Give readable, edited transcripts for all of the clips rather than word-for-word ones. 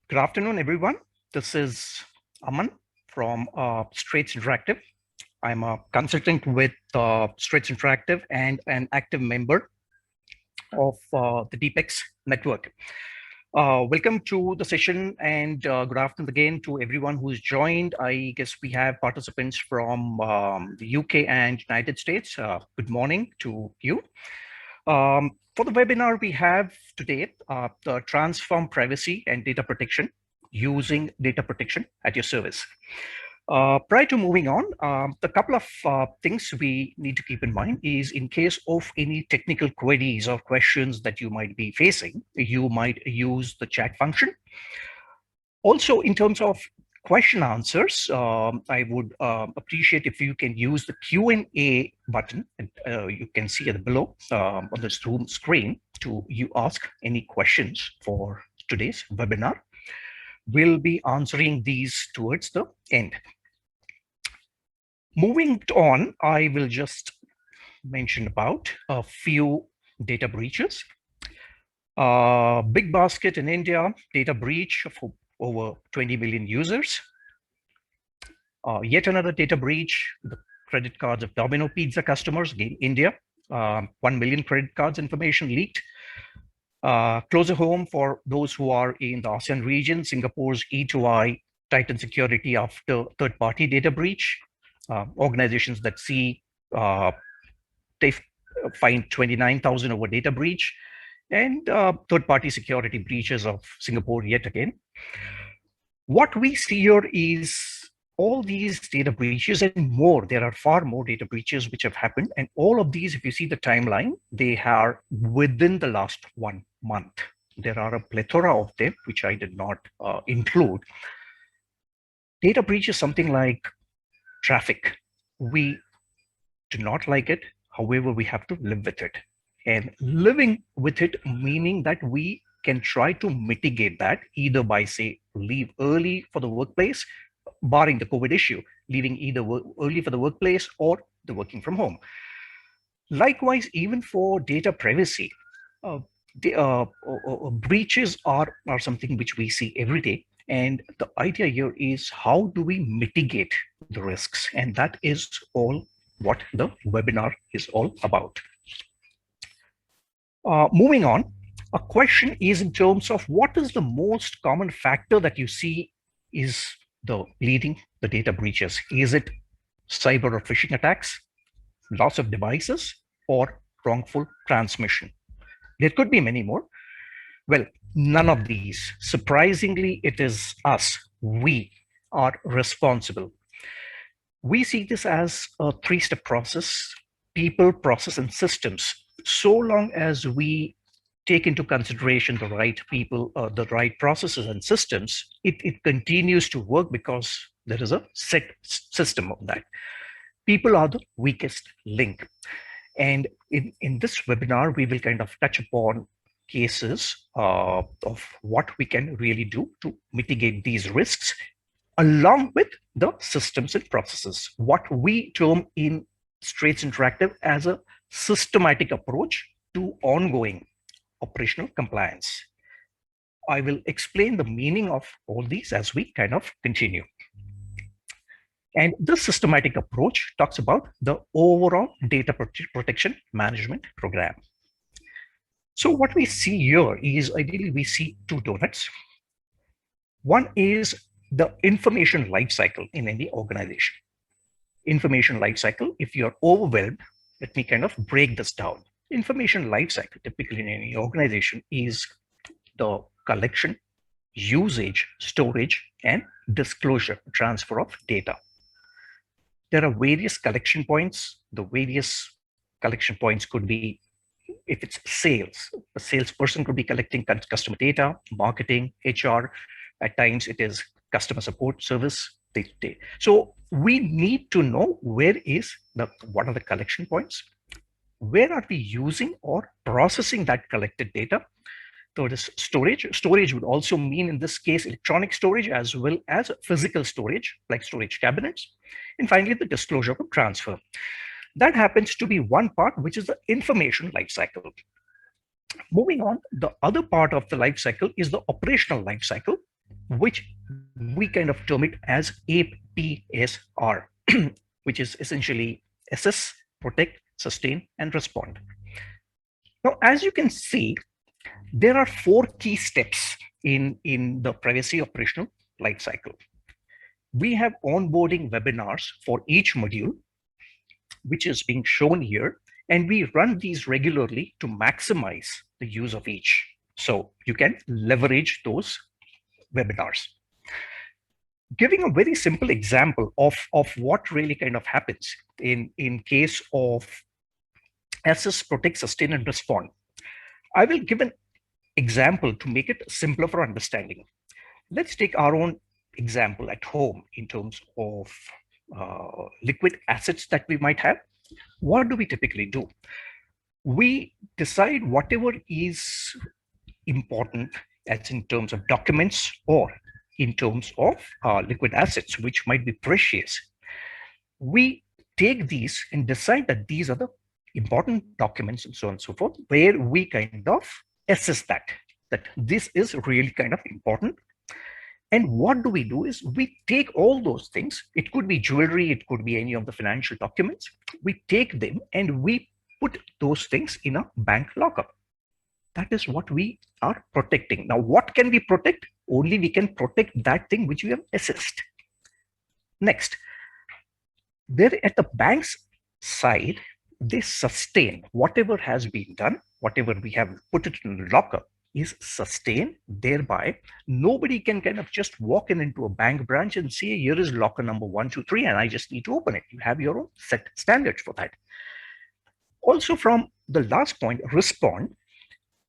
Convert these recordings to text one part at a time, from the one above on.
Good afternoon, everyone. This is Aman from Straits Interactive. I'm a consultant with Straits Interactive and an active member of the DPEX network. Welcome to the session and good afternoon again to everyone who's joined. I guess we have participants from the UK and United States. Good morning to you. For the webinar we have today, the transform privacy and data protection using data protection at your service. Prior to moving on, the couple of things we need to keep in mind is in case of any technical queries or questions that you might be facing, you might use the chat function. Also, in terms of question answers, I would appreciate if you can use the Q&A button, and you can see it below on the Zoom screen to you ask any questions for today's webinar. We'll be answering these towards the end. Moving on, I will just mention about a few data breaches. Big basket in India, data breach of over 20 million users. Yet another data breach, the credit cards of Domino Pizza customers in India. 1 million credit cards information leaked. Closer home for those who are in the ASEAN region, Singapore's E2I tightened security after third-party data breach. Organizations that see they find 29,000 over data breach, and third-party security breaches of Singapore yet again. What we see here is all these data breaches and more. There are far more data breaches which have happened, and all of these, if you see the timeline, they are within the last 1 month. There are a plethora of them, which I did not include. Data breach is something like traffic. We do not like it. However, we have to live with it. And living with it, meaning that we can try to mitigate that either by, say, leave early for the workplace, barring the COVID issue, leaving either early for the workplace or the working from home. Likewise, even for data privacy, breaches are something which we see every day. And the idea here is how do we mitigate the risks? And that is all what the webinar is all about. Moving on, a question is in terms of what is the most common factor that you see is the leading the data breaches? Is it cyber or phishing attacks, loss of devices, or wrongful transmission? There could be many more. Well, none of these. Surprisingly, it is us. We are responsible. We see this as a three-step process: people, process, and systems. So long as we take into consideration the right people, the right processes and systems, it continues to work because there is a set system of that. People are the weakest link. And in this webinar, we will kind of touch upon cases of what we can really do to mitigate these risks, along with the systems and processes, what we term in Straits Interactive as a systematic approach to ongoing operational compliance. I will explain the meaning of all these as we kind of continue. And this systematic approach talks about the overall data protection management program. So what we see here is ideally we see two donuts. One is the information lifecycle in any organization. Information lifecycle, if you're overwhelmed, let me kind of break this down. Information lifecycle typically in any organization is the collection, usage, storage, and disclosure, transfer of data. There are various collection points. The various collection points could be, if it's sales, a salesperson could be collecting customer data, marketing, HR. At times it is customer support service. So we need to know what are the collection points, where are we using or processing that collected data. Third is storage. Storage would also mean, in this case, electronic storage as well as physical storage, like storage cabinets. And finally, the disclosure of transfer. That happens to be one part, which is the information lifecycle. Moving on, the other part of the lifecycle is the operational lifecycle. which we kind of term it as APSR, which is essentially assess, protect, sustain, and respond. Now, as you can see, there are four key steps in the privacy operational lifecycle. We have onboarding webinars for each module, which is being shown here, and we run these regularly to maximize the use of each. So you can leverage those webinars. Giving a very simple example of what really kind of happens in case of assess, protect, sustain, and respond. I will give an example to make it simpler for understanding. Let's take our own example at home in terms of liquid assets that we might have. What do we typically do? We decide whatever is important as in terms of documents or in terms of liquid assets, which might be precious. We take these and decide that these are the important documents and so on and so forth, where we kind of assess that this is really kind of important. And what do? Is we take all those things. It could be jewelry, it could be any of the financial documents. We take them and we put those things in a bank locker. That is what we are protecting. Now, what can we protect? Only we can protect that thing which we have assessed. Next, there at the bank's side, they sustain whatever has been done, whatever we have put it in the locker is sustained. Thereby, nobody can kind of just walk into a bank branch and say, here is locker number 1, 2, 3, and I just need to open it. You have your own set standards for that. Also, from the last point, respond.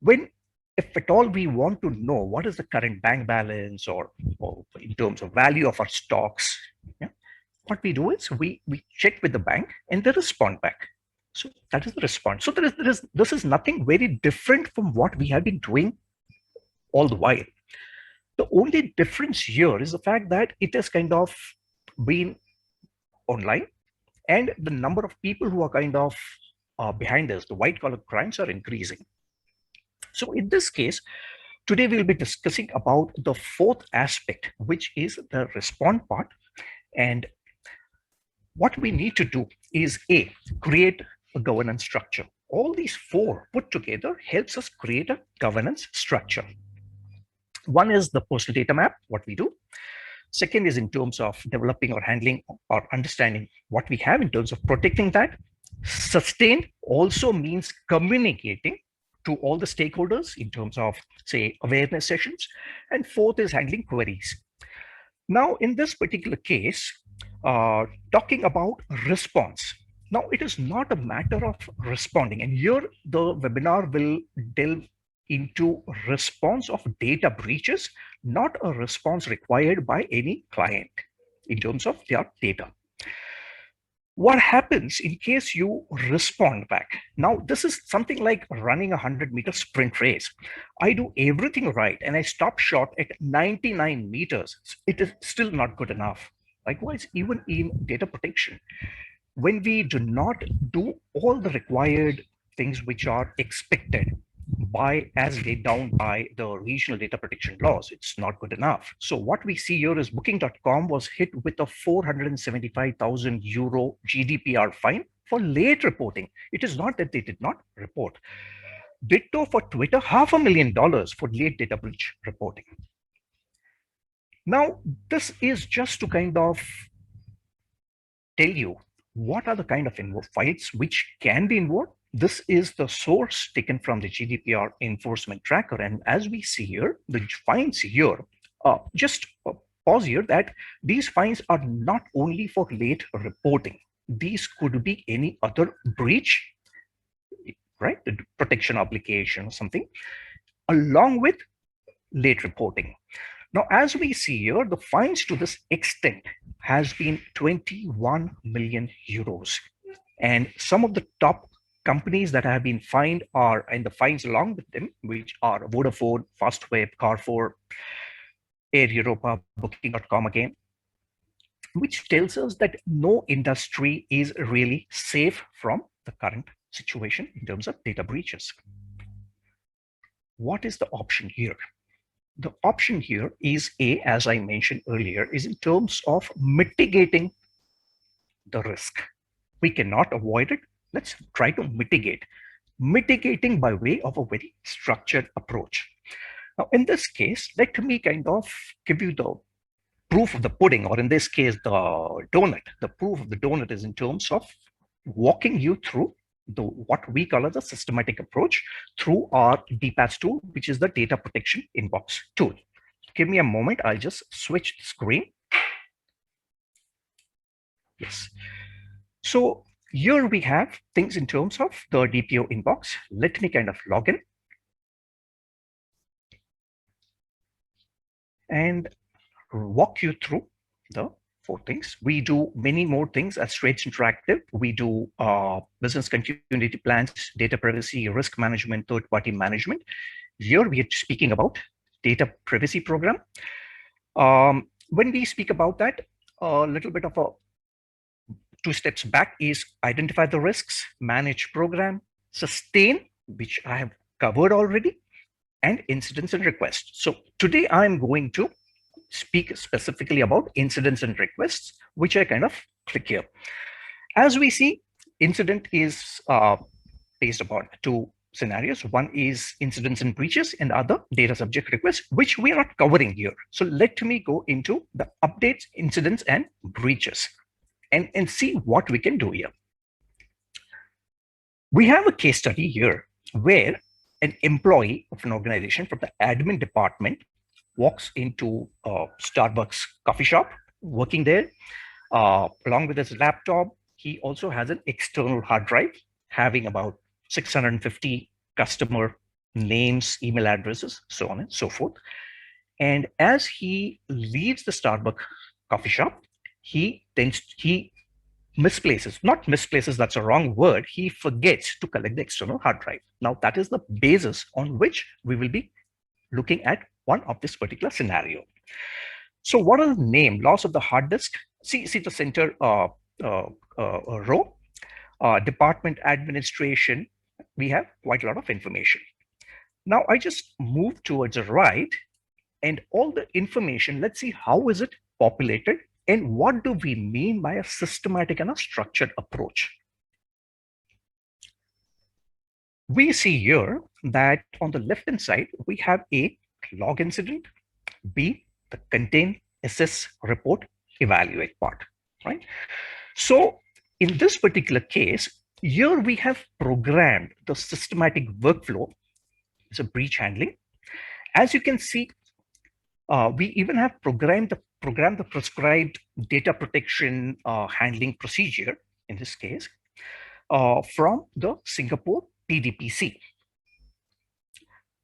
When, if at all, we want to know what is the current bank balance or in terms of value of our stocks, yeah, what we do is we check with the bank and they respond back. So that is the response. So this is nothing very different from what we have been doing all the while. The only difference here is the fact that it has kind of been online, and the number of people who are kind of behind this, the white collar crimes, are increasing. So in this case, today we'll be discussing about the fourth aspect, which is the respond part. And what we need to do is create a governance structure. All these four put together helps us create a governance structure. One is the personal data map, what we do. Second is in terms of developing or handling or understanding what we have in terms of protecting that. Sustain also means communicating to all the stakeholders in terms of, say, awareness sessions. And fourth is handling queries. Now, in this particular case, talking about response. Now, it is not a matter of responding. And here, the webinar will delve into response of data breaches, not a response required by any client in terms of their data. What happens in case you respond back? Now, this is something like running a 100-meter sprint race. I do everything right and I stop short at 99 meters. It is still not good enough. Likewise, even in data protection, when we do not do all the required things which are expected by as laid down by the regional data protection laws, it's not good enough. So what we see here is booking.com was hit with a 475,000 euro GDPR fine for late reporting. It is not that they did not report. Ditto for Twitter, $500,000 for late data breach reporting. Now, this is just to kind of tell you what are the kind of files which can be involved. This is the source taken from the GDPR enforcement tracker. And as we see here, the fines here, just pause here that these fines are not only for late reporting. These could be any other breach, right? The protection obligation or something, along with late reporting. Now, as we see here, the fines to this extent has been 21 million euros. And some of the top companies that have been fined are, and the fines along with them, which are Vodafone, Fastweb, Carrefour, Air Europa, Booking.com again, which tells us that no industry is really safe from the current situation in terms of data breaches. What is the option here? the option here is A, as I mentioned earlier, is in terms of mitigating the risk. We cannot avoid it. Let's try to mitigate. Mitigating by way of a very structured approach. Now, in this case, let me kind of give you the proof of the pudding, or in this case, the donut. The proof of the donut is in terms of walking you through the what we call as a systematic approach through our DPAS tool, which is the data protection inbox tool. Give me a moment. I'll just switch the screen. Yes. So here we have things in terms of the DPO inbox. Let me kind of log in and walk you through the 4 things. We do many more things at Straits Interactive. We do business continuity plans, data privacy, risk management, third-party management. Here we are speaking about data privacy program. When we speak about that, a little bit of a 2 steps back is identify the risks, manage program, sustain, which I have covered already, and incidents and requests. So today I'm going to speak specifically about incidents and requests, which I kind of click here. As we see, incident is based upon 2 scenarios. One is incidents and breaches, and the other data subject requests, which we are not covering here. So let me go into the updates, incidents, and breaches, and see what we can do here. We have a case study here where an employee of an organization from the admin department walks into a Starbucks coffee shop, working there. Along with his laptop, he also has an external hard drive having about 650 customer names, email addresses, so on and so forth. And as he leaves the Starbucks coffee shop, he misplaces, not misplaces, that's a wrong word. He forgets to collect the external hard drive. Now, that is the basis on which we will be looking at one of this particular scenario. So what are the name? Loss of the hard disk. See the center row. Department administration. We have quite a lot of information. Now I just move towards the right, and all the information, let's see how is it populated and what do we mean by a systematic and a structured approach. We see here that on the left hand side, we have A, log incident, B, the contain, assess, report, evaluate part, right? So in this particular case, here we have programmed the systematic workflow. It's a breach handling. As you can see, we even have programmed the prescribed data protection handling procedure, in this case, from the Singapore PDPC.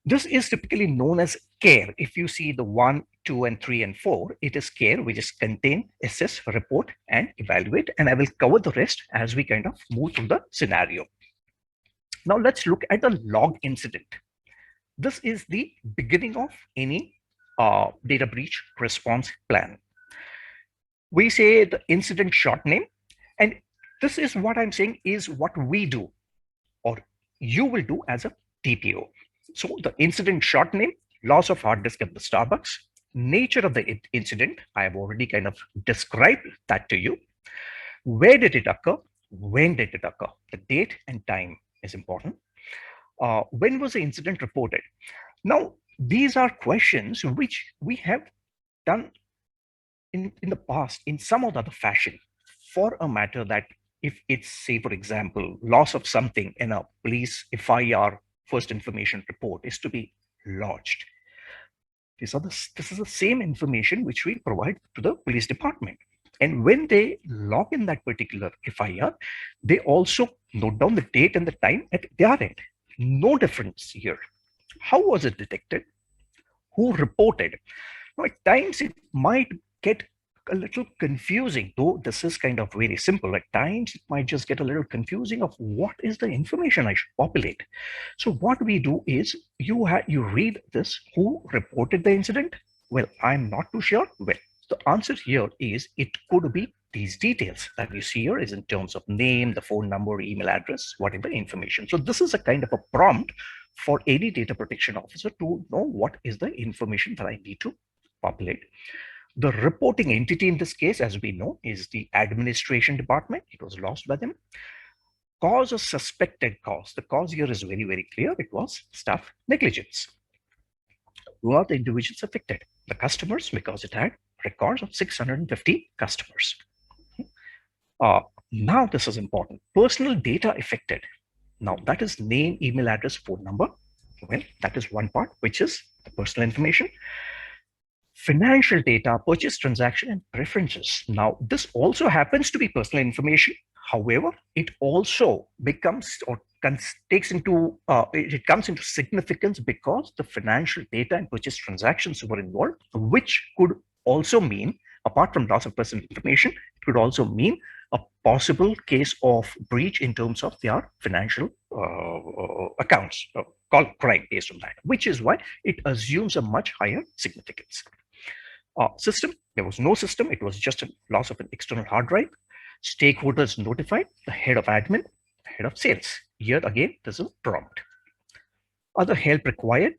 This is typically known as CARE. If you see the 1, 2, and 3, and 4, it is CARE, which is contain, assess, report, and evaluate. And I will cover the rest as we kind of move through the scenario. Now let's look at the log incident. This is the beginning of any data breach response plan. We say the incident short name, and this is what I'm saying is what we do, or you will do as a DPO. So the incident short name, loss of hard disk at the Starbucks, nature of the incident, I have already kind of described that to you. Where did it occur? When did it occur? The date and time is important. When was the incident reported? Now, these are questions which we have done in the past in some other fashion, for a matter that if it's, say, for example, loss of something in a police FIR, first information report, is to be lodged. This is the same information which we provide to the police department. And when they log in that particular FIR, they also note down the date and the time at their end. No difference here. How was it detected? Who reported? Now, at times it might get a little confusing, though this is kind of very simple. At times it might just get a little confusing of what is the information I should populate. So what we do is you read this, who reported the incident? Well, I'm not too sure. Well, the answer here is it could be these details that you see here is in terms of name, the phone number, email address, whatever information. So this is a kind of a prompt for any data protection officer to know what is the information that I need to populate. The reporting entity in this case, as we know, is the administration department. It was lost by them. Cause or suspected cause. The cause here is very, very clear. It was staff negligence. Who are the individuals affected? The customers, because it had records of 650 customers. Now this is important. Personal data affected. Now that is name, email address, phone number. Well, that is one part, which is the personal information. Financial data, purchase transaction, and preferences. Now this also happens to be personal information. However, it also becomes or takes into it comes into significance because the financial data and purchase transactions were involved, which could also mean, apart from loss of personal information, it could also mean a possible case of breach in terms of their financial accounts, called crime based on that, which is why it assumes a much higher significance. System, there was no system. It was just a loss of an external hard drive. Stakeholders notified, the head of admin, the head of sales. Here again, there's a prompt. Other help required.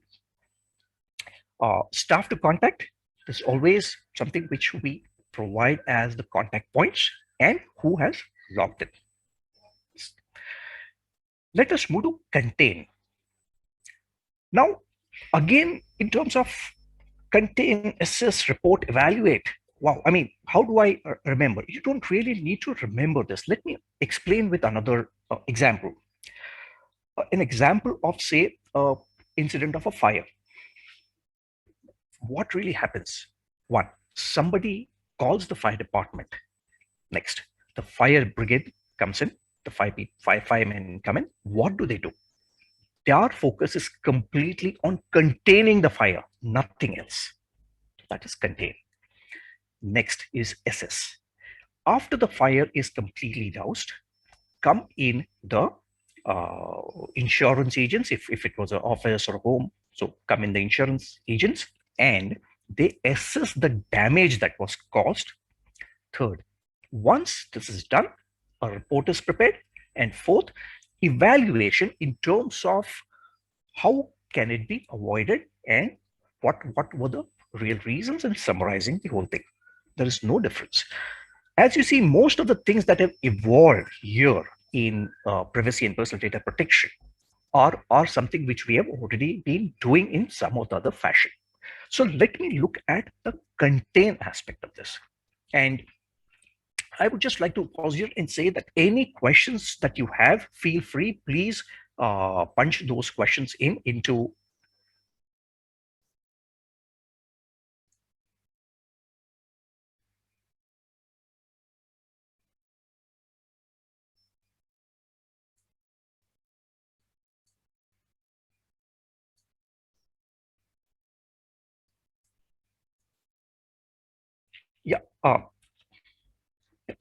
Staff to contact. There's always something which we provide as the contact points and who has logged in. Let us move to contain. Now, again, in terms of contain, assess, report, evaluate. Wow, I mean, how do I remember? You don't really need to remember this. Let me explain with another example. An example of, say, incident of a fire. What really happens? One, somebody calls the fire department. Next, the fire brigade comes in, the firemen come in. What do? Their focus is completely on containing the fire, nothing else. That is contain. Next is assess. After the fire is completely doused, come in the insurance agents, if it was an office or a home, so come in the insurance agents and they assess the damage that was caused. Third, once this is done, a report is prepared. And fourth, evaluation in terms of how can it be avoided and what were the real reasons, and summarizing the whole thing. There is no difference. As you see, most of the things that have evolved here in privacy and personal data protection are something which we have already been doing in some or the other fashion. So let me look at the contain aspect of this. And I would just like to pause here and say that any questions that you have, feel free, please punch those questions into. Yeah,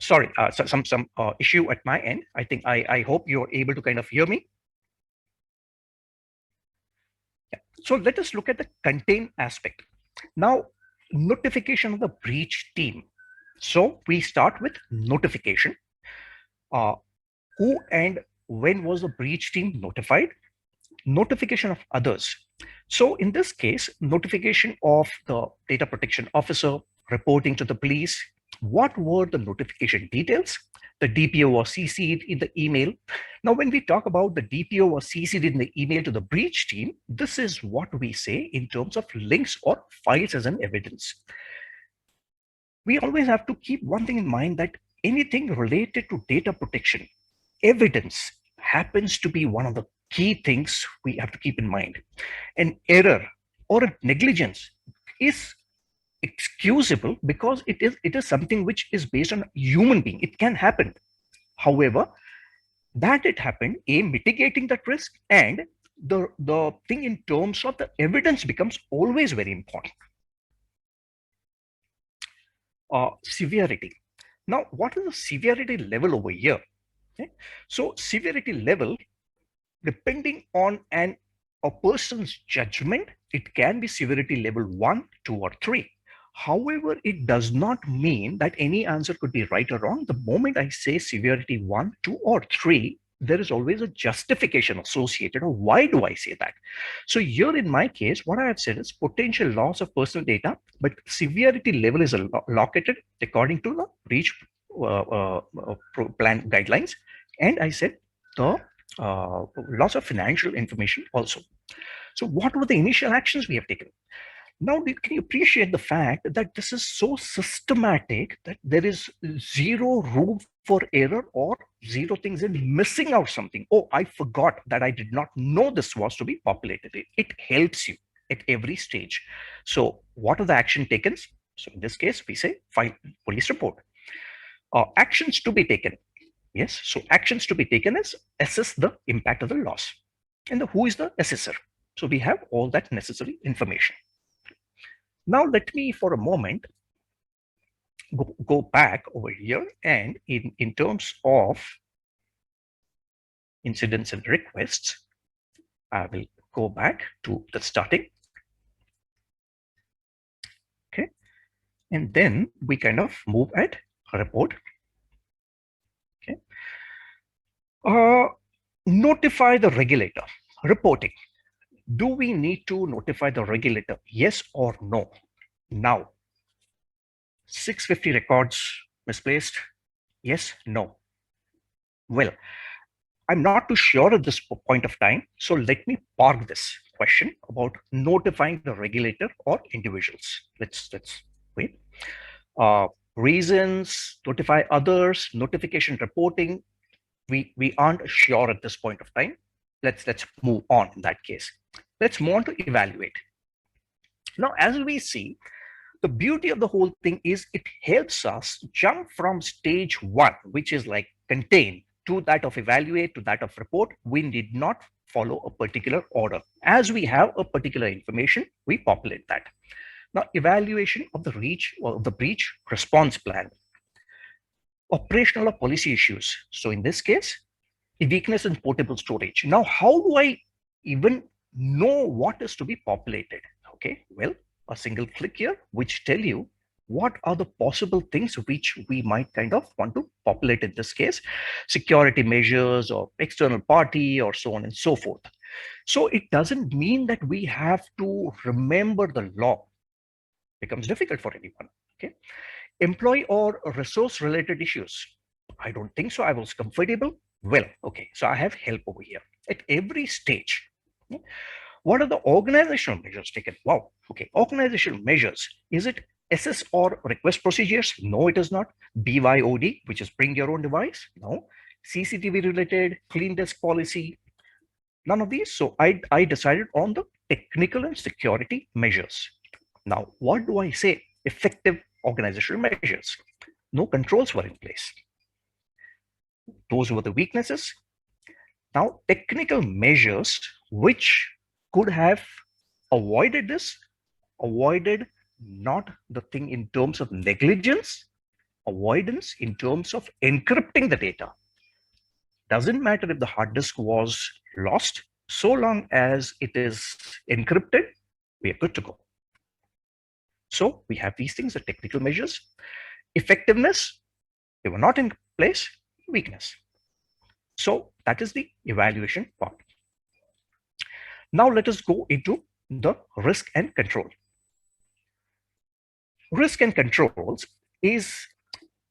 sorry, some issue at my end. I think I hope you're able to kind of hear me. Yeah. So let us look at the contain aspect. Now, notification of the breach team. So we start with notification. Who and when was the breach team notified? Notification of others. So in this case, notification of the data protection officer, reporting to the police. What were the notification details? The DPO was CC'd in the email. Now, when we talk about the DPO was CC'd in the email to the breach team, this is what we say in terms of links or files as an evidence. We always have to keep one thing in mind, that anything related to data protection, evidence happens to be one of the key things we have to keep in mind. An error or a negligence is excusable because it is something which is based on a human being. It can happen. However, that it happened, mitigating that risk, and the thing in terms of the evidence becomes always very important. Severity. Now, what is the severity level over here? Okay. So severity level, depending on a person's judgment, it can be severity level 1, 2, or 3. However, it does not mean that any answer could be right or wrong. The moment I say severity 1, 2, or 3, there is always a justification associated. Or why do I say that? So here in my case, what I have said is potential loss of personal data, but severity level is allocated according to the breach plan guidelines. And I said the loss of financial information also. So what were the initial actions we have taken? Now, can you appreciate the fact that this is so systematic that there is zero room for error or zero things in missing out something? Oh, I forgot that I did not know this was to be populated. It helps you at every stage. So what are the action taken? So in this case, we say file police report. Actions to be taken. Yes, so actions to be taken is assess the impact of the loss. And who is the assessor? So we have all that necessary information. Now, let me for a moment go back over here, and in terms of incidents and requests, I will go back to the starting. Okay. And then we kind of move at report. Okay. Notify the regulator. Reporting. Do we need to notify the regulator? Yes or no? Now, 650 records misplaced. Yes, no. Well, I'm not too sure at this point of time. So let me park this question about notifying the regulator or individuals. Let's wait. Reasons, notify others, notification reporting. We aren't sure at this point of time. Let's move on in that case. Let's move on to evaluate. Now, as we see, the beauty of the whole thing is it helps us jump from stage one, which is like contain, to that of evaluate, to that of report. We need not follow a particular order. As we have a particular information, we populate that. Now, evaluation of the breach response plan. Operational or policy issues. So in this case, a weakness in portable storage. Now, how do I even know what is to be populated? Okay, well, a single click here, which tell you what are the possible things which we might kind of want to populate in this case, security measures or external party or so on and so forth. So it doesn't mean that we have to remember the law. It becomes difficult for anyone. Okay, employee or resource related issues. I don't think so. I was comfortable. Well, okay, so I have help over here at every stage. What are the organizational measures taken? Wow, okay, organizational measures. Is it SS or request procedures? No, it is not. BYOD, which is bring your own device? No. CCTV related, clean desk policy? None of these. So I decided on the technical and security measures. Now, what do I say? Effective organizational measures. No controls were in place. Those were the weaknesses. Now, technical measures which could have avoided this, avoided not the thing in terms of negligence, avoidance in terms of encrypting the data. Doesn't matter if the hard disk was lost, so long as it is encrypted, we are good to go. So we have these things, the technical measures. Effectiveness, they were not in place. Weakness. So that is the evaluation part. Now let us go into the risk and control. Risk and controls is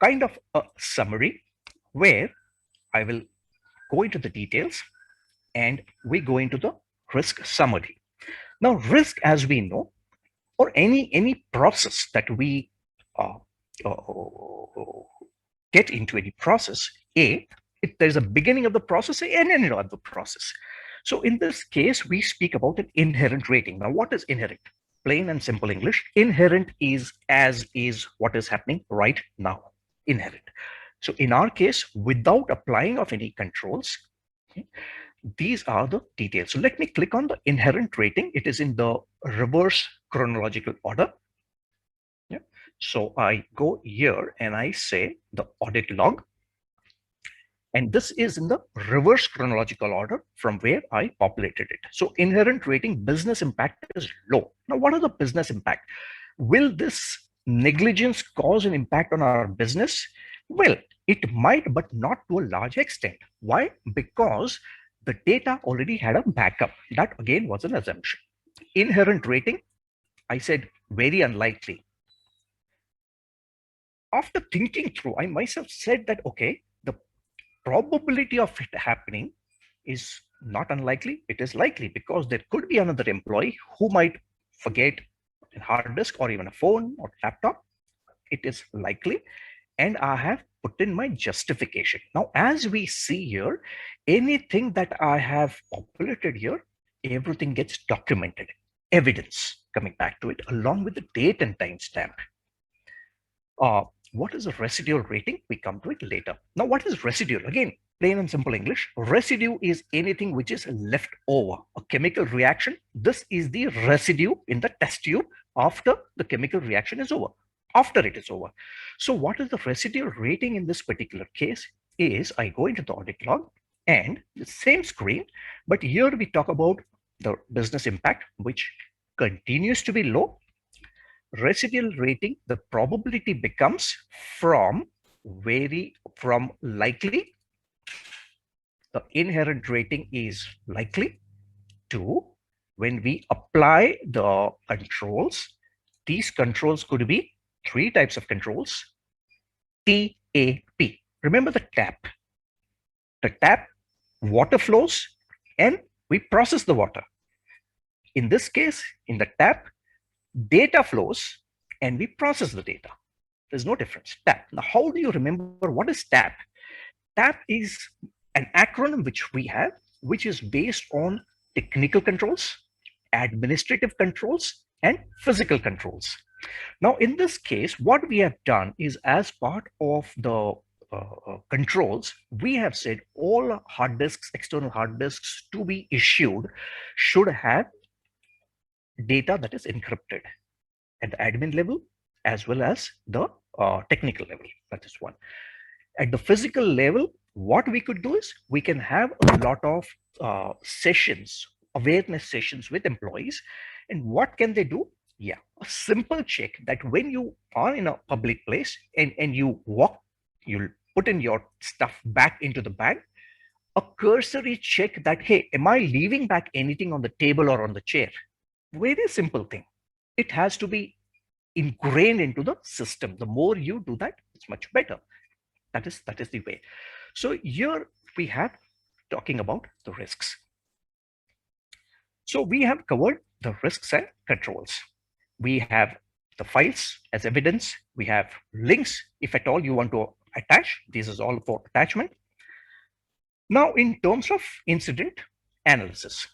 kind of a summary where I will go into the details and we go into the risk summary. Now, risk, as we know, or any process that we get into any process, there's a beginning of the process and an end of the process. So in this case, we speak about an inherent rating. Now, what is inherent? Plain and simple English. Inherent is as is what is happening right now. Inherent. So in our case, without applying of any controls, okay, these are the details. So let me click on the inherent rating. It is in the reverse chronological order. Yeah. So I go here and I say the audit log. And this is in the reverse chronological order from where I populated it. So inherent rating, business impact is low. Now, what are the business impact? Will this negligence cause an impact on our business? Well, It might, but not to a large extent. Why? Because the data already had a backup. That again was an assumption. Inherent rating, I said very unlikely. After thinking through, I myself said that, okay, the probability of it happening is not unlikely. It is likely because there could be another employee who might forget a hard disk or even a phone or laptop. It is likely. And I have put in my justification. Now, as we see here, anything that I have populated here, everything gets documented, evidence coming back to it, along with the date and timestamp. What is a residual rating? We come to it later. Now, what is residual? Again, plain and simple English. Residue is anything which is left over, a chemical reaction. This is the residue in the test tube after the chemical reaction is over, after it is over. So what is the residual rating in this particular case is I go into the audit log and the same screen, but here we talk about the business impact, which continues to be low. Residual rating, the probability becomes from likely, the inherent rating is likely, to when we apply the controls, these controls could be three types of controls. TAP. Remember the tap. The tap, water flows and we process the water. In this case, in the tap, data flows and we process the data. There's no difference. TAP. Now, how do you remember what is TAP? TAP is an acronym which we have, which is based on technical controls, administrative controls, and physical controls. Now, in this case, what we have done is as part of the controls, we have said all hard disks, external hard disks to be issued should have data that is encrypted at the admin level as well as the technical level. That is one. At the physical level, what we could do is we can have a lot of sessions, awareness sessions with employees. And what can they do? Yeah, a simple check that when you are in a public place and you walk, you'll put in your stuff back into the bag, a cursory check that, hey, am I leaving back anything on the table or on the chair? Very simple thing. It has to be ingrained into the system. The more you do that, it's much better. That is the way. So here we have talking about the risks. So we have covered the risks and controls. We have the files as evidence. We have links, if at all you want to attach. This is all for attachment. Now, in terms of incident analysis,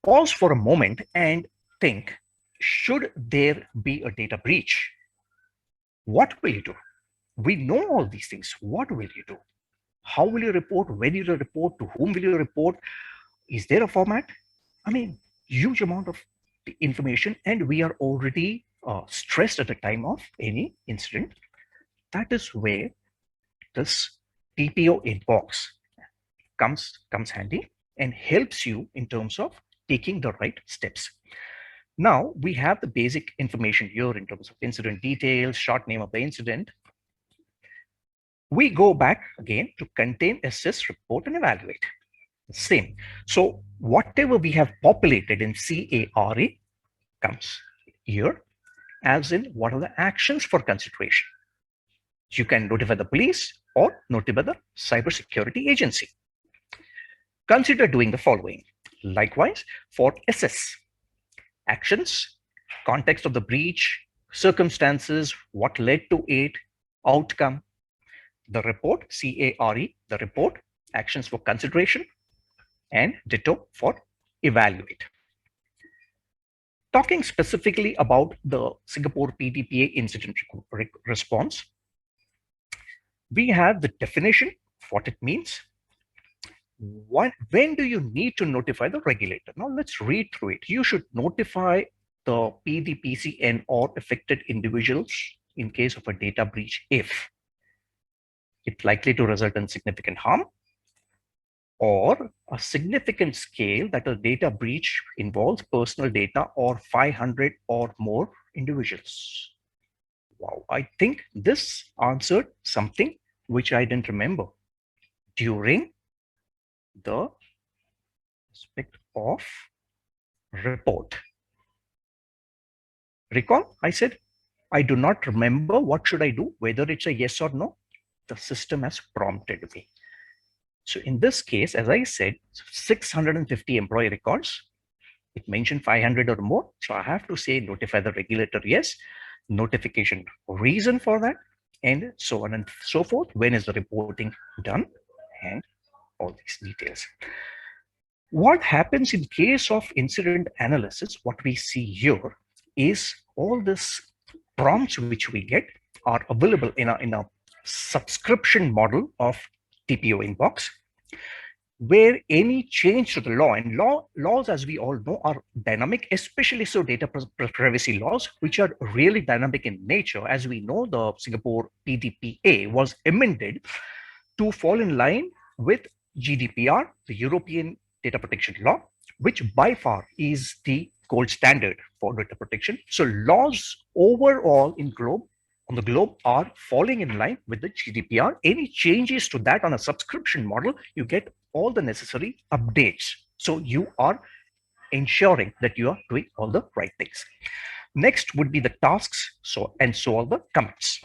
pause for a moment and think, should there be a data breach? What will you do? We know all these things. What will you do? How will you report? When will you report? To whom will you report? Is there a format? I mean, huge amount of information, and we are already stressed at the time of any incident. That is where this TPO inbox comes handy and helps you in terms of taking the right steps. Now we have the basic information here in terms of incident details, short name of the incident. We go back again to contain, assess, report, and evaluate. Same. So whatever we have populated in CARE comes here, as in what are the actions for consideration. You can notify the police or notify the cybersecurity agency. Consider doing the following. Likewise, for assess, actions, context of the breach, circumstances, what led to it, outcome. The report, CARE, the report, actions for consideration, and ditto for evaluate. Talking specifically about the Singapore PDPA incident response, we have the definition, what it means. When do you need to notify the regulator? Now let's read through it. You should notify the PDPCN or affected individuals in case of a data breach if it's likely to result in significant harm, or a significant scale that a data breach involves personal data or 500 or more individuals. Wow, I think this answered something which I didn't remember. During the aspect of report. Recall, I said, I do not remember. What should I do? Whether it's a yes or no, the system has prompted me. So in this case, as I said, 650 employee records. It mentioned 500 or more. So I have to say notify the regulator, yes, notification reason for that, and so on and so forth. When is the reporting done? And all these details. What happens in case of incident analysis, what we see here is all this prompts which we get are available in a subscription model of TPO inbox, where any change to the law, and laws, as we all know, are dynamic, especially so data privacy laws, which are really dynamic in nature. As we know, the Singapore PDPA was amended to fall in line with GDPR, the European data protection law, which by far is the gold standard for data protection. So laws overall on the globe are falling in line with the GDPR. Any changes to that on a subscription model, you get all the necessary updates. So you are ensuring that you are doing all the right things. Next would be the tasks, and so all the commits.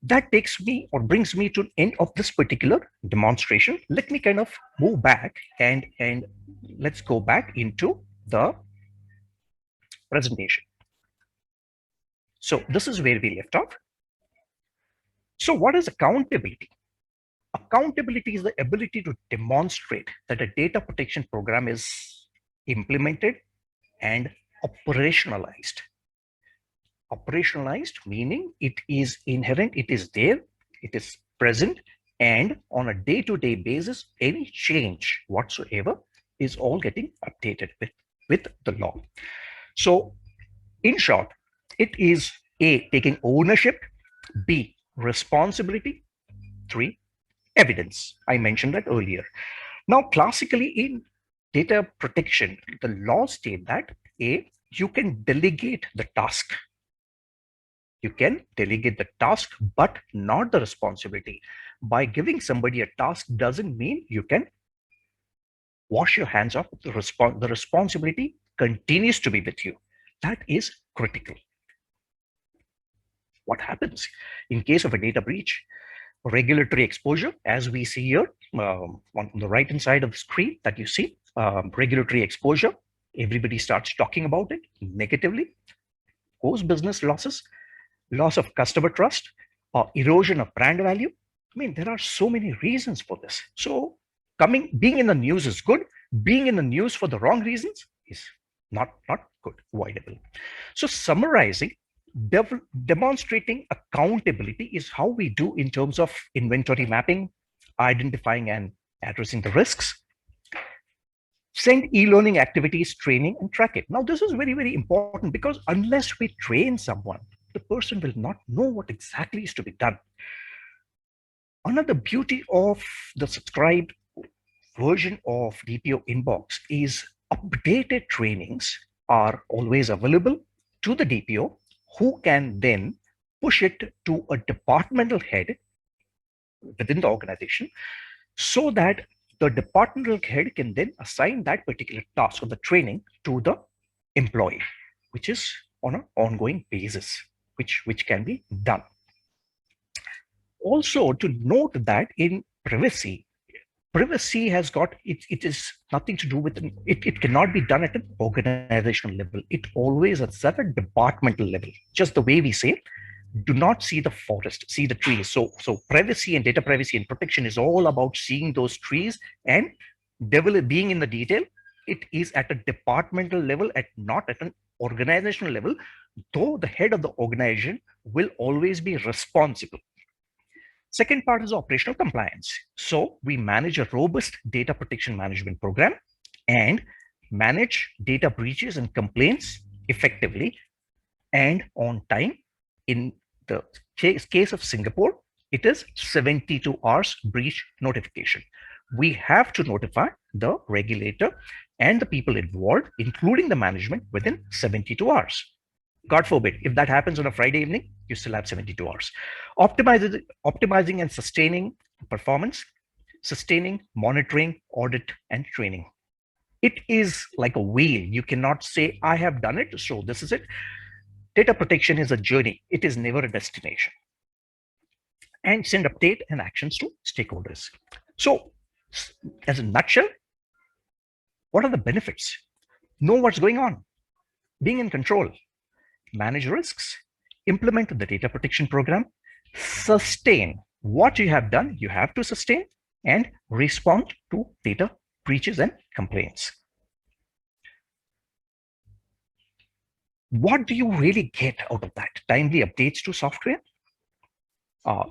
That takes me or brings me to the end of this particular demonstration. Let me kind of move back and let's go back into the presentation. So this is where we left off. So what is accountability? Accountability is the ability to demonstrate that a data protection program is implemented and operationalized. Operationalized meaning it is inherent, it is there, it is present, and on a day-to-day basis, any change whatsoever is all getting updated with the law. So in short, it is A, taking ownership, B, responsibility, 3, evidence. I mentioned that earlier. Now, classically in data protection, the laws state that A, you can delegate the task. You can delegate the task, but not the responsibility. By giving somebody a task doesn't mean you can wash your hands off. The responsibility continues to be with you. That is critical. What happens in case of a data breach? Regulatory exposure, as we see here on the right hand side of the screen that you see, regulatory exposure. Everybody starts talking about it negatively. Whose business losses, loss of customer trust, or erosion of brand value. I mean, there are so many reasons for this. So being in the news is good. Being in the news for the wrong reasons is not good, avoidable. So summarizing, demonstrating accountability is how we do in terms of inventory mapping, identifying and addressing the risks, send e-learning activities, training, and track it. Now, this is very, very important because unless we train someone, the person will not know what exactly is to be done. Another beauty of the subscribed version of DPO Inbox is updated trainings are always available to the DPO, who can then push it to a departmental head within the organization so that the departmental head can then assign that particular task or the training to the employee, which is on an ongoing basis, which can be done. Also, to note that in privacy has got, it is nothing to do with, it cannot be done at an organizational level. It always is at a departmental level. Just the way we say, do not see the forest, see the trees. So privacy and data privacy and protection is all about seeing those trees and being in the detail. It is at a departmental level, not at an organizational level, though the head of the organization will always be responsible. Second part is operational compliance. So we manage a robust data protection management program and manage data breaches and complaints effectively and on time. In the case of Singapore, it is 72 hours breach notification. We have to notify the regulator and the people involved, including the management, within 72 hours. God forbid, if that happens on a Friday evening, you still have 72 hours. Optimizing and sustaining performance, sustaining, monitoring, audit, and training. It is like a wheel. You cannot say, I have done it, so this is it. Data protection is a journey. It is never a destination. And send update and actions to stakeholders. So, as a nutshell, what are the benefits? Know what's going on, being in control, manage risks, implement the data protection program, sustain what you have done, you have to sustain, and respond to data breaches and complaints. What do you really get out of that? Timely updates to software,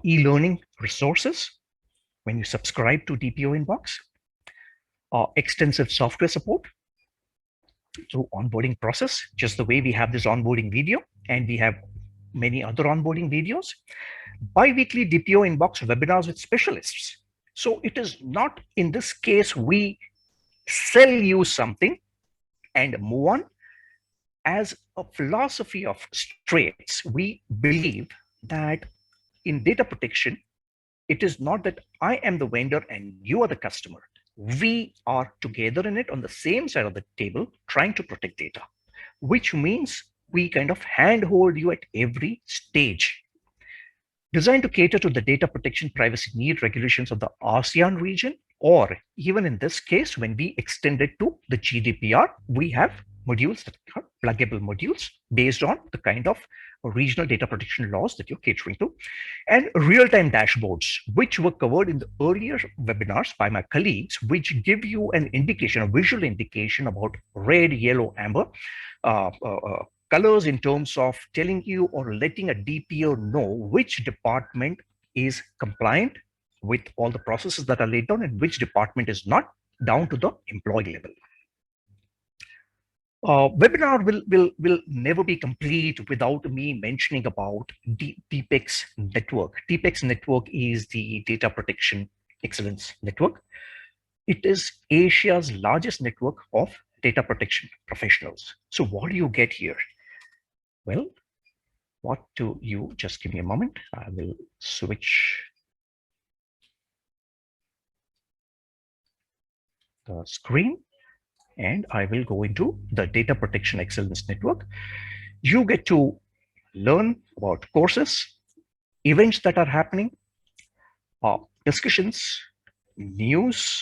e-learning resources when you subscribe to DPO inbox, extensive software support through onboarding process, just the way we have this onboarding video and we have many other onboarding videos, bi-weekly DPO inbox webinars with specialists. So it is not, in this case, we sell you something and move on. As a philosophy of Straits, we believe that in data protection, it is not that I am the vendor and you are the customer. We are together in it on the same side of the table trying to protect data, which means we kind of handhold you at every stage. Designed to cater to the data protection privacy need regulations of the ASEAN region, or even in this case, when we extend it to the GDPR, we have modules that are pluggable modules based on the kind of regional data protection laws that you're catering to, and real-time dashboards, which were covered in the earlier webinars by my colleagues, which give you an indication, a visual indication about red, yellow, amber colors in terms of telling you or letting a DPO know which department is compliant with all the processes that are laid down and which department is not, down to the employee level. Webinar will never be complete without me mentioning about DPEX network. DPEX network is the Data Protection Excellence Network. It is Asia's largest network of data protection professionals. So what do you get here? Well, what do you, just give me a moment. I will switch the screen and I will go into the Data Protection Excellence Network. You get to learn about courses, events that are happening, discussions, news,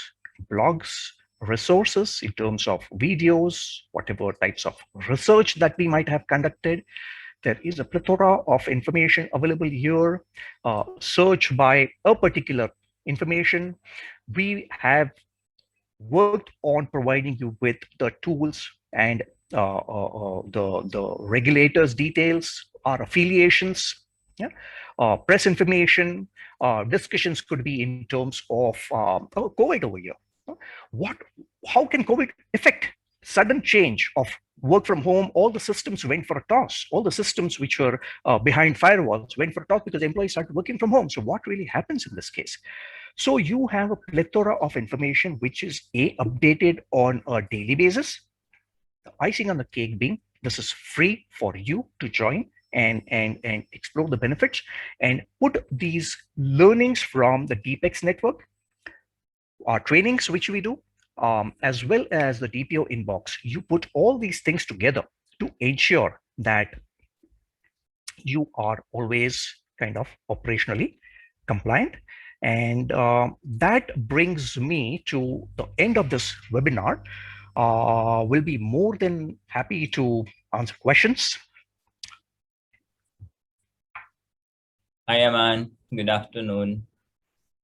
blogs, resources in terms of videos, whatever types of research that we might have conducted. There is a plethora of information available here. Search by a particular information. We have worked on providing you with the tools and the regulators' details, our affiliations, yeah? Press information, discussions could be in terms of COVID over here. How can COVID affect sudden change of work from home? All the systems went for a toss. All the systems which were behind firewalls went for a toss because employees started working from home. So what really happens in this case? So you have a plethora of information which is updated on a daily basis. The icing on the cake being this is free for you to join and explore the benefits and put these learnings from the DPEX network, our trainings which we do, as well as the DPO inbox. You put all these things together to ensure that you are always kind of operationally compliant. And that brings me to the end of this webinar. We'll be more than happy to answer questions. Hi, Aman. Good afternoon.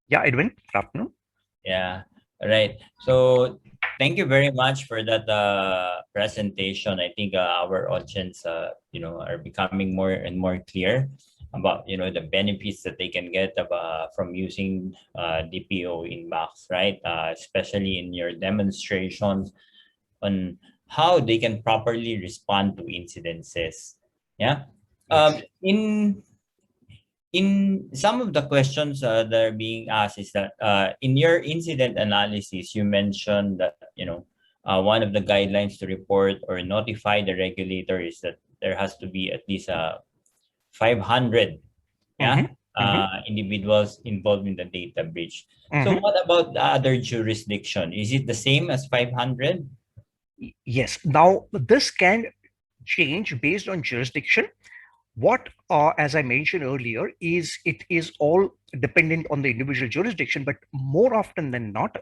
Yeah, Edwin, good afternoon. Yeah, right. So thank you very much for that presentation. I think our audience, are becoming more and more clear about, the benefits that they can get from using DPO inbox, right? Especially in your demonstrations on how they can properly respond to incidences. Yeah. Yes. In some of the questions that are being asked is that in your incident analysis, you mentioned that, one of the guidelines to report or notify the regulator is that there has to be at least 500 individuals involved in the data breach. So what about the other jurisdiction? Is it the same as 500? Yes. Now, this can change based on jurisdiction. What, as I mentioned earlier, is it is all dependent on the individual jurisdiction, but more often than not,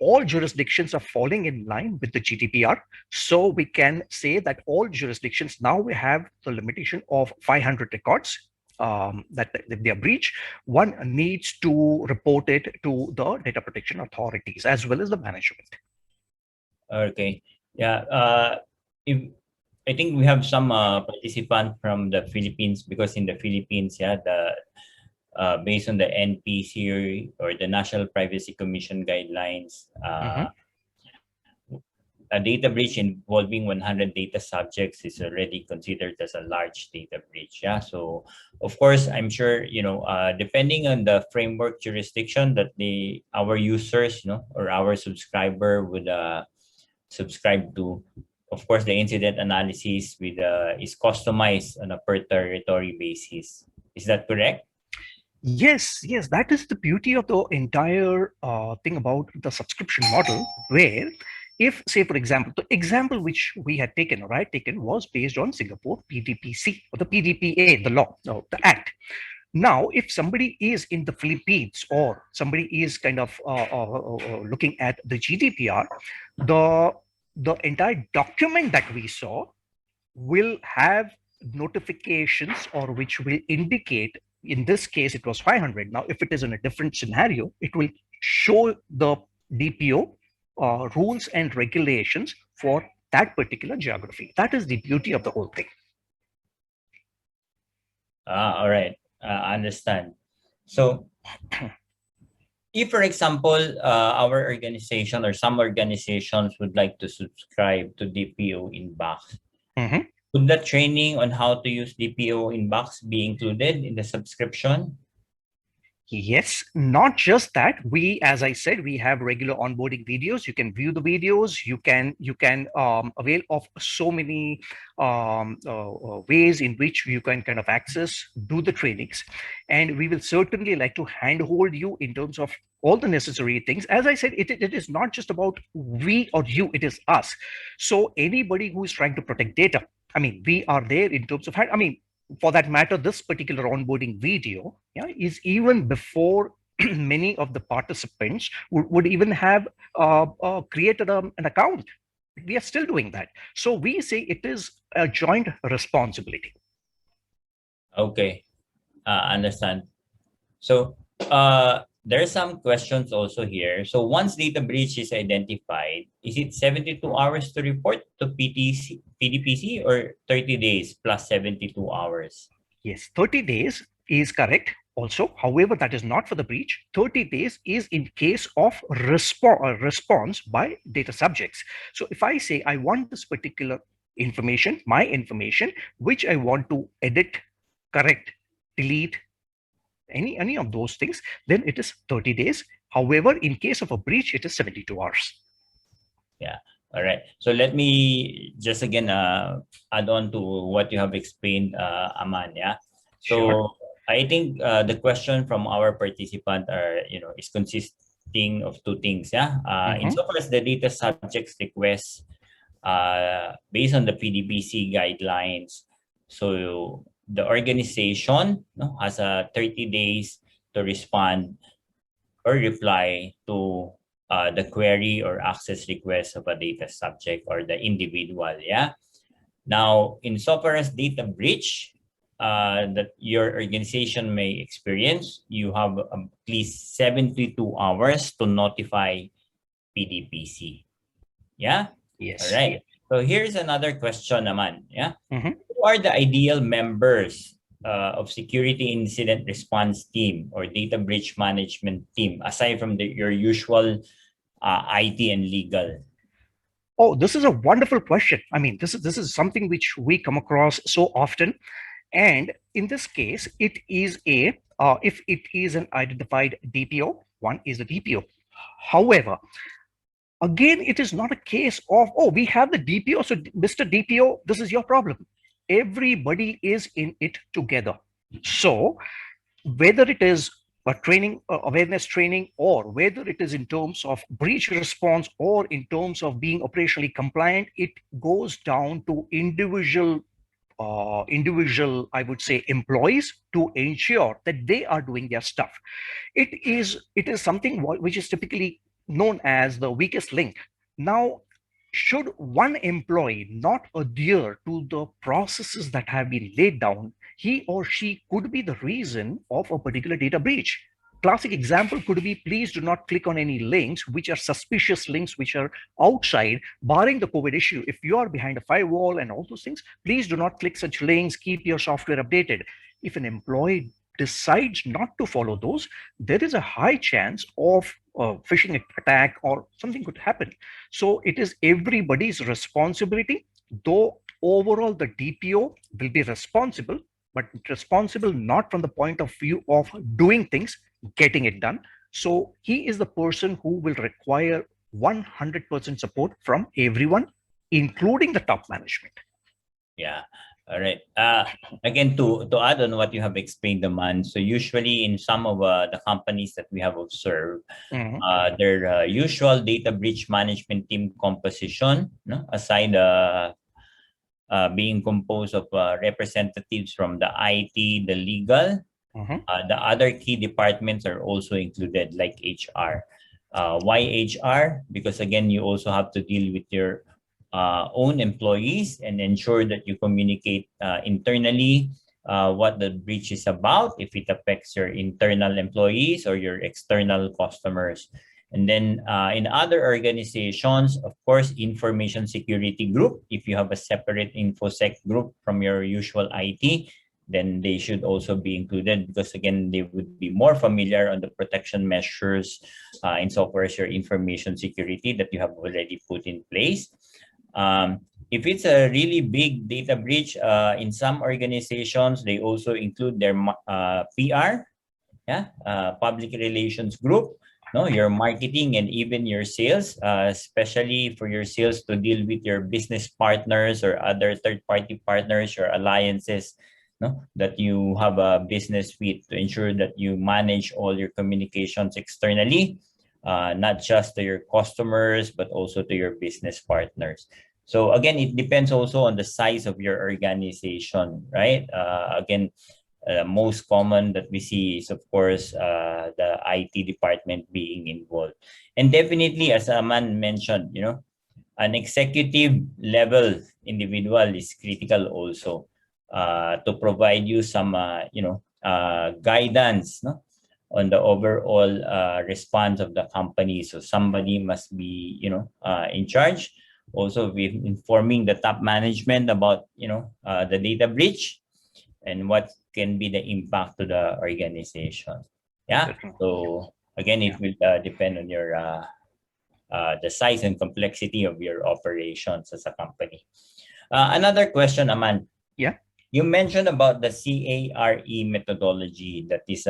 all jurisdictions are falling in line with the GDPR. So we can say that all jurisdictions now we have the limitation of 500 records that if they are breached, one needs to report it to the data protection authorities as well as the management. Okay. Yeah. If I think we have some participant from the Philippines, because in the Philippines, based on the NPC or the National Privacy Commission guidelines, a data breach involving 100 data subjects is already considered as a large data breach. Yeah. So of course, I'm sure, depending on the framework jurisdiction that our users, or our subscriber would subscribe to, of course, the incident analysis is customized on a per territory basis. Is that correct? Yes, that is the beauty of the entire thing about the subscription model, where if, say, for example, the example which we had taken was based on Singapore PDPC or the PDPA, the law, the act. Now, if somebody is in the Philippines or somebody is kind of looking at the GDPR, the entire document that we saw will have notifications or which will indicate, in this case it was 500. Now if it is in a different scenario, it will show the DPO rules and regulations for that particular geography. That is the beauty of the whole thing. All right. I understand. So if, for example, our organization or some organizations would like to subscribe to DPO Inbox, would the training on how to use DPO Inbox be included in the subscription? Yes, not just that. We, as I said, we have regular onboarding videos. You can view the videos. You can avail of so many ways in which you can kind of access, do the trainings, and we will certainly like to handhold you in terms of all the necessary things. As I said, it is not just about we or you; it is us. So anybody who is trying to protect data, I mean, we are there in terms of. I mean, for that matter, this particular onboarding video is even before many of the participants would even have created an account. We are still doing that. So we say it is a joint responsibility. Okay, understand. So there are some questions also here. So once data breach is identified, is it 72 hours to report to PDPC or 30 days plus 72 hours? Yes, 30 days is correct also. However, that is not for the breach. 30 days is in case of response by data subjects. So if I say I want this particular information, my information, which I want to edit, correct, delete, any of those things, then it is 30 days. However, in case of a breach, it is 72 hours. Yeah. All right. So let me just again add on to what you have explained, Aman. Yeah. So sure. I think the question from our participant is consisting of two things. Yeah. Insofar as the data subjects request based on the PDPC guidelines, so the organization has 30 days to respond or reply to the query or access request of a data subject or the individual. Yeah. Now, insofar as data breach that your organization may experience, you have at least 72 hours to notify PDPC. Yeah. Yes. All right. So here's another question, naman. Yeah. Who are the ideal members of security incident response team or data breach management team aside from your usual IT and legal? Oh, this is a wonderful question. I mean, this is something which we come across so often, and in this case, it is if it is an identified DPO, one is the DPO. However, again, it is not a case of, oh, we have the DPO, so Mr. DPO, this is your problem. everybody is in it together. So whether it is a training, awareness training, or whether it is in terms of breach response or in terms of being operationally compliant, it goes down to individual, I would say, employees to ensure that they are doing their stuff. It is something which is typically known as the weakest link. Now, should one employee not adhere to the processes that have been laid down, he or she could be the reason of a particular data breach. Classic example could be, please do not click on any links which are suspicious links, which are outside, barring the COVID issue. If you are behind a firewall and all those things, please do not click such links, keep your software updated. If an employee decides not to follow those, there is a high chance of a phishing attack or something could happen. So it is everybody's responsibility, though overall the DPO will be responsible, but responsible not from the point of view of doing things, getting it done. So he is the person who will require 100% support from everyone, including the top management. Yeah. All right. Again, to add on what you have explained, Aman, so usually in some of the companies that we have observed, their usual data breach management team composition, no, aside being composed of representatives from the IT, the legal, the other key departments are also included, like HR. Why HR? Because again, you also have to deal with your own employees and ensure that you communicate internally what the breach is about, if it affects your internal employees or your external customers. And then in other organizations, of course, information security group, if you have a separate InfoSec group from your usual IT, then they should also be included, because again, they would be more familiar on the protection measures insofar as your information security that you have already put in place. If it's a really big data breach, in some organizations, they also include their PR, public relations group, your marketing, and even your sales, especially for your sales to deal with your business partners or other third-party partners or alliances that you have a business with, to ensure that you manage all your communications externally, not just to your customers, but also to your business partners. So again, it depends also on the size of your organization, right? Again, most common that we see is, of course, the IT department being involved. And definitely, as Aman mentioned, an executive level individual is critical also, to provide you some, guidance, on the overall response of the company. So somebody must be, in charge, also with informing the top management about, the data breach and what can be the impact to the organization. Yeah. So again, it will depend on your the size and complexity of your operations as a company. Another question, Aman. Yeah. You mentioned about the CARE methodology that is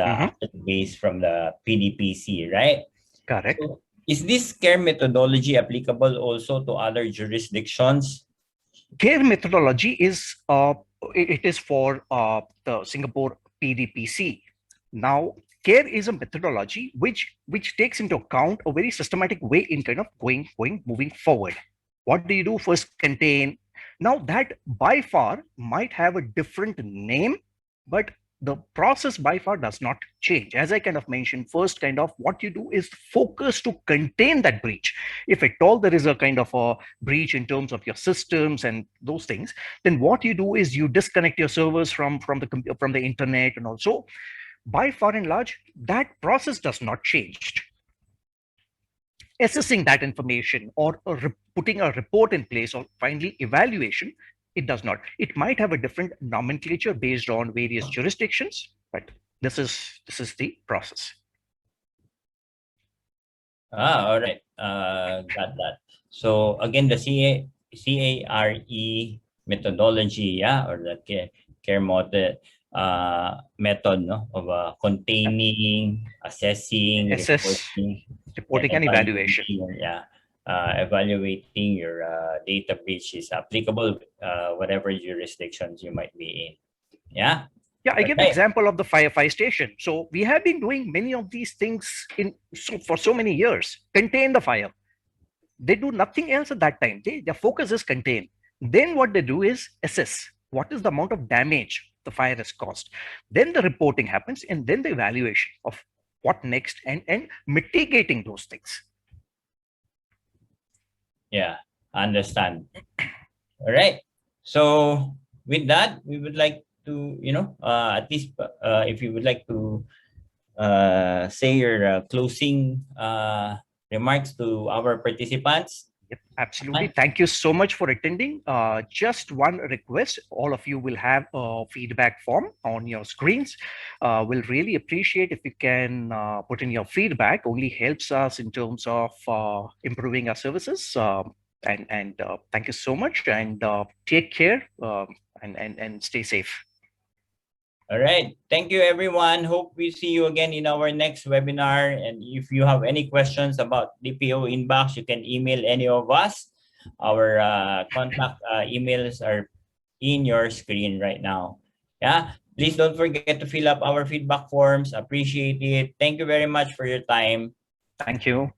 based from the PDPC, right? Correct. So, is this CARE methodology applicable also to other jurisdictions? CARE methodology is it is for the Singapore PDPC. Now, CARE is a methodology which takes into account a very systematic way in kind of moving forward. What do you do? First, contain. Now, that by far might have a different name, but the process by far does not change. As I kind of mentioned, first kind of what you do is focus to contain that breach. If at all there is a kind of a breach in terms of your systems and those things, then what you do is you disconnect your servers from the internet, and also by far and large that process does not change. Assessing that information or putting a report in place or finally evaluation, it does not. It might have a different nomenclature based on various jurisdictions, but this is the process. All right. Got that. So again, the CARE methodology, or the CARE method, of containing, assessing, reporting and evaluation. evaluating your data breach is applicable, whatever jurisdictions you might be in. Yeah. Yeah, I give the Okay. example of the fire station. So we have been doing many of these things for so many years. Contain the fire. They do nothing else at that time. Their focus is contain. Then what they do is assess what is the amount of damage the fire has caused. Then the reporting happens, and then the evaluation of what next, and mitigating those things. Yeah, understand. All right. So with that, we would like to, at least if you would like to say your closing remarks to our participants. Yep, absolutely. Thank you so much for attending. Just one request. All of you will have a feedback form on your screens. We'll really appreciate if you can put in your feedback. Only helps us in terms of improving our services. And thank you so much, and take care, and stay safe. All right. Thank you, everyone. Hope we see you again in our next webinar. And if you have any questions about DPO Inbox, you can email any of us. Our contact emails are in your screen right now. Yeah. Please don't forget to fill up our feedback forms. Appreciate it. Thank you very much for your time. Thank you.